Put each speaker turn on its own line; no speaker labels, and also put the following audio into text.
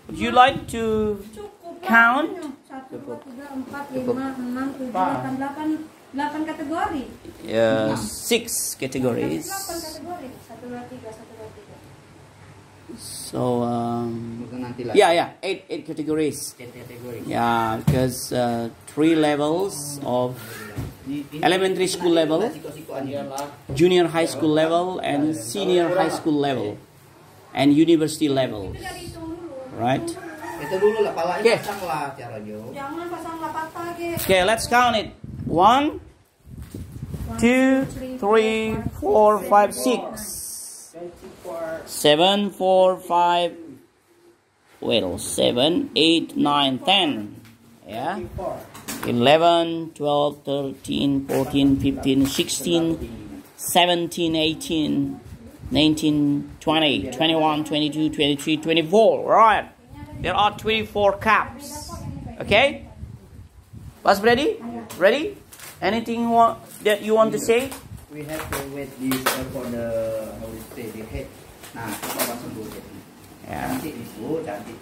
Would you like to count?
1, 2, 3, 4, 5, 6, 7, 8, 9, 10, 8 kategori.
Yeah, 6 categories.
8 kategori. 1, 2, 3, 1, 2, 3.
So yeah, eight categories. Yeah, because 3 levels of elementary school level, junior high school level, and senior high school level, and university level. Right? Okay, let's count it. 1, 2, 3, 4, 5, 6. 7, 4, 5, 7, 8, 9, 10. Yeah. 11, 12, 13, 14, 15, 16, 17, 18, 19, 20, 21, 22, 23, 24. Right. There are 24 caps. Okay? Was ready? Ready? Anything that you want to say?
We have to wait this for the the head. Nah, kita langsung dulu.
Yeah.
Cantik itu, cantik.